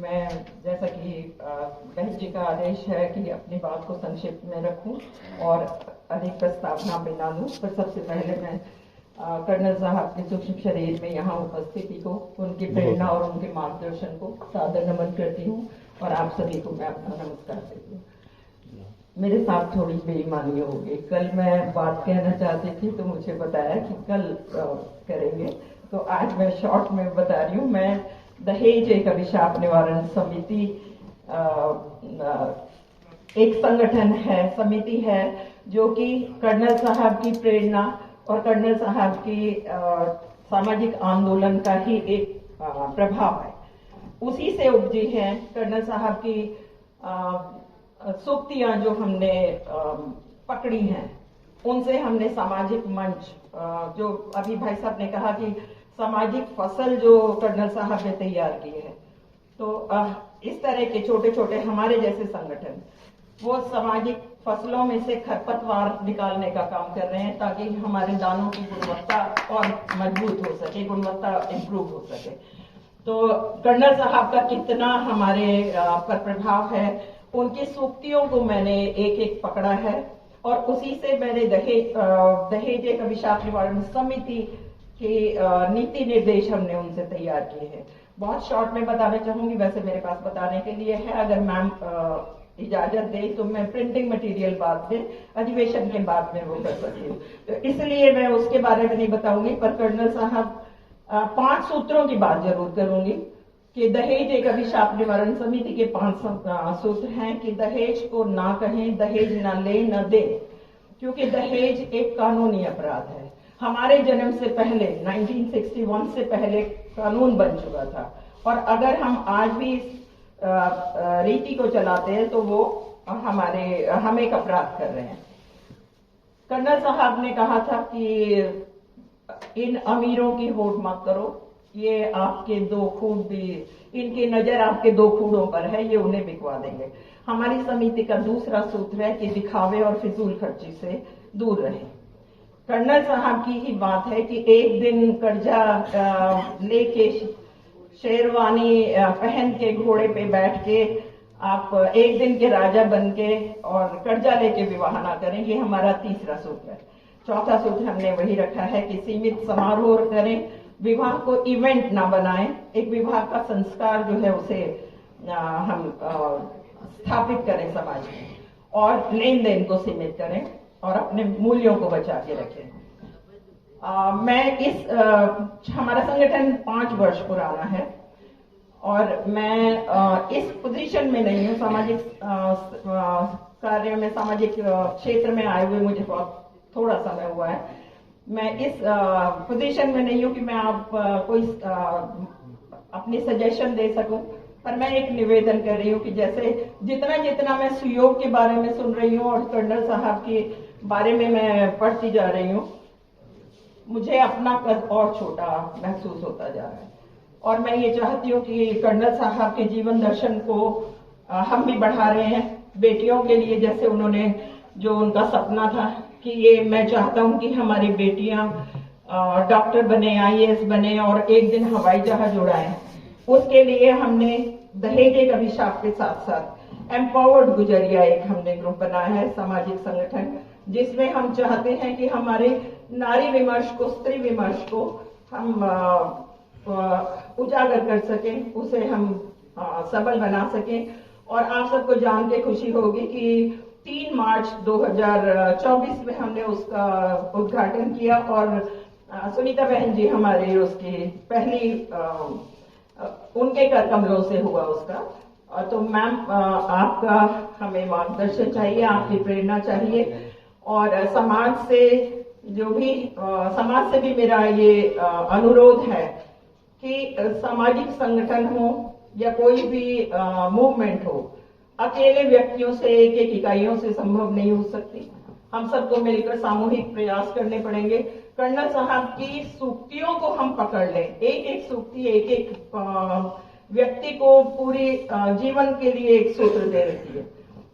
मैं जैसा कि बहन जी का आदेश है कि अपनी बात को संक्षिप्त में रखूं और अधिक प्रस्तावना में ना लूं, पर सबसे पहले मैं कर्नल साहब के सूक्ष्म शरीर में यहाँ उपस्थिति को, उनकी प्रेरणा और उनके मार्गदर्शन को सादर नमन करती हूँ और आप सभी को मैं अपना नमस्कार देती हूँ। मेरे साथ थोड़ी बेईमानी हो गई। कल मैं बात कहना चाहती थी तो मुझे बताया कि कल करेंगे, तो आज मैं शॉर्ट में बता रही हूँ। मैं दहेज एक अभिशाप निवारण समिति एक संगठन है, समिति है, जो कि कर्नल साहब की प्रेरणा और कर्नल साहब की सामाजिक आंदोलन का ही एक प्रभाव है। उसी से उपजी है कर्नल साहब की सूक्तियां जो हमने पकड़ी हैं, उनसे हमने सामाजिक मंच, जो अभी भाई साहब ने कहा कि सामाजिक फसल जो कर्नल साहब ने तैयार की है, तो इस तरह के छोटे छोटे हमारे जैसे संगठन वो सामाजिक फसलों में से खरपतवार निकालने का काम कर रहे हैं, ताकि हमारे दानों की गुणवत्ता और मजबूत हो सके, गुणवत्ता इंप्रूव हो सके। तो कर्नल साहब का कितना हमारे पर प्रभाव है, उनकी सूक्तियों को मैंने एक एक पकड़ा है और उसी से मैंने दहेज एक अभिशाप निवारण समिति के नीति निर्देश हमने उनसे तैयार किए हैं। बहुत शॉर्ट में बताना चाहूंगी, वैसे मेरे पास बताने के लिए है। अगर मैम इजाजत दे तो मैं प्रिंटिंग मटेरियल बाद में, अधिवेशन के बाद में वो कर सकती हूँ, तो इसलिए मैं उसके बारे में नहीं बताऊंगी। पर कर्नल साहब 5 सूत्रों की बात जरूर करूंगी कि दहेज एक अभिशाप निवारण समिति के 5 सूत्र हैं कि दहेज को ना कहें, दहेज न ले न दे, क्योंकि दहेज एक कानूनी अपराध है। हमारे जन्म से पहले 1961 से पहले कानून बन चुका था, और अगर हम आज भी इस रीति को चलाते हैं तो वो हम एक अपराध कर रहे हैं। कर्नल साहब ने कहा था कि इन अमीरों की होड़ मत करो, ये आपके 2 खून भी, इनकी नजर आपके 2 खूनों पर है, ये उन्हें बिकवा देंगे। हमारी समिति का दूसरा सूत्र है कि दिखावे और फिजूल खर्ची से दूर रहें। कर्नल साहब की ही बात है कि एक दिन कर्जा लेके, शेरवानी पहन के, घोड़े पे बैठ के आप एक दिन के राजा बन के और कर्जा लेके विवाह ना करें। ये हमारा तीसरा सूत्र है। चौथा सूत्र हमने वही रखा है कि सीमित समारोह करें, विवाह को इवेंट ना बनाएं, एक विवाह का संस्कार जो है उसे हम स्थापित करें समाज में, और लेन देन को सीमित करें और अपने मूल्यों को बचा के रखें। हमारा संगठन 5 वर्ष पुराना है और मैं इस पोजीशन में नहीं हूँ। सामाजिक कार्य में, सामाजिक क्षेत्र में आए हुए मुझे बहुत थोड़ा समय हुआ है। मैं इस पोजीशन में नहीं हूँ कि मैं आप कोई अपनी सजेशन दे सकूं, पर मैं एक निवेदन कर रही हूँ कि जैसे जितना जितना मैं सुयोग के बारे में सुन रही हूँ और कर्नल साहब के बारे में मैं पढ़ती जा रही हूँ, मुझे अपना कद और छोटा महसूस होता जा रहा है। और मैं ये चाहती हूँ कि कर्नल साहब के जीवन दर्शन को हम भी बढ़ा रहे हैं बेटियों के लिए। जैसे उन्होंने, जो उनका सपना था कि ये मैं चाहता हूँ कि हमारी बेटियां डॉक्टर बने, IAS बने और एक दिन हवाई जहाज उड़ाएं, उसके लिए हमने दहेज एक अभिशाप के साथ साथ एम्पावर्ड गुजरिया एक हमने ग्रुप बनाया है, सामाजिक संगठन, जिसमें हम चाहते हैं कि हमारे नारी विमर्श को, स्त्री विमर्श को हम उजागर कर सकें, उसे हम सबल बना सकें। और आप सबको जान के खुशी होगी कि 3 मार्च 2024 में हमने उसका उद्घाटन किया और सुनीता बहन जी हमारे उसकी पहली उनके कर कमलों से हुआ उसका। तो मैम, आपका हमें मार्गदर्शन चाहिए, आपकी प्रेरणा चाहिए, और समाज से भी मेरा ये अनुरोध है कि सामाजिक संगठन हो या कोई भी मूवमेंट हो, अकेले व्यक्तियों से, एक इकाइयों से संभव नहीं हो सकती। हम सबको मिलकर सामूहिक प्रयास करने पड़ेंगे। कर्नल साहब की सूक्तियों को हम पकड़ लें, एक एक सूक्ति एक एक व्यक्ति को पूरी जीवन के लिए एक सूत्र दे रही है।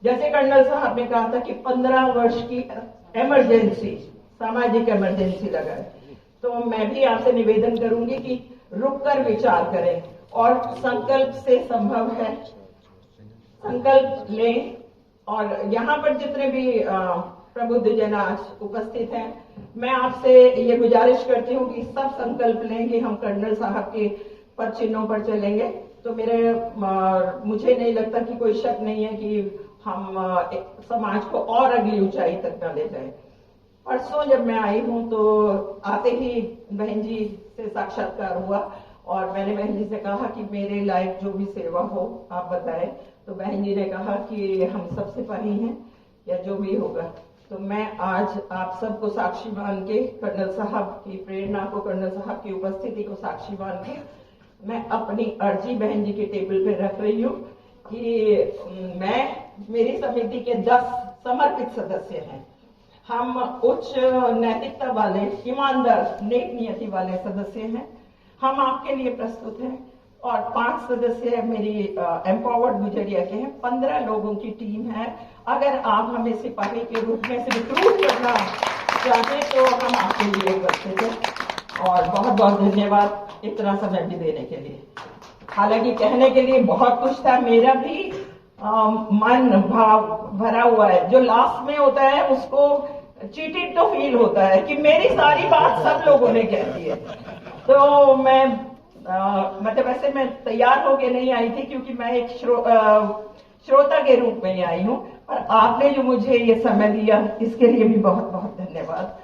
जैसे कर्नल साहब ने कहा था कि 15 वर्ष की इमरजेंसी, सामाजिक इमरजेंसी लगाए, तो मैं भी आपसे निवेदन करूंगी कि रुक कर विचार करें और संकल्प से संभव है। संकल्प लें। और यहाँ पर जितने भी प्रबुद्धजन आज उपस्थित हैं, मैं आपसे ये गुजारिश करती हूँ कि सब संकल्प लें कि हम कर्नल साहब के पद चिन्हों पर चलेंगे। तो मुझे नहीं लगता कि कोई शक नहीं है कि हम समाज को और अगली ऊंचाई तक न ले जाए। परसों जब मैं आई हूं तो आते ही बहन जी से साक्षात्कार हुआ और मैंने बहन जी से कहा कि मेरे लायक जो भी सेवा हो आप बताएं। तो बहन जी ने कहा कि हम सब सिपाही हैं या जो भी होगा। तो मैं आज आप सबको साक्षी मान के, कर्नल साहब की प्रेरणा को, कर्नल साहब की उपस्थिति को साक्षी मान के मैं अपनी अर्जी बहन जी के टेबल पे रख रही हूँ कि मेरी समिति के 10 समर्पित सदस्य हैं। हम उच्च नैतिकता वाले, ईमानदार, नेक नियति वाले सदस्य हैं। हम आपके लिए प्रस्तुत हैं। और 5 सदस्य मेरी एम्पावर्ड गुजरिया के हैं। 15 लोगों की टीम है। अगर आप हमें सिपाही के रूप में से रिक्रूट करना चाहते तो हम आपके लिए उपस्थित हैं। और बहुत बहुत धन्यवाद इतना समय भी देने के लिए। हालांकि कहने के लिए बहुत कुछ था, मेरा भी मन भाव भरा हुआ है। जो लास्ट में होता है उसको चीटेड तो फील होता है कि मेरी सारी बात सब लोगों ने कह दी है। तो मैं मतलब वैसे मैं तैयार होके नहीं आई थी क्योंकि मैं एक श्रोता के रूप में ही आई हूँ। पर आपने जो मुझे ये समय दिया इसके लिए भी बहुत बहुत धन्यवाद।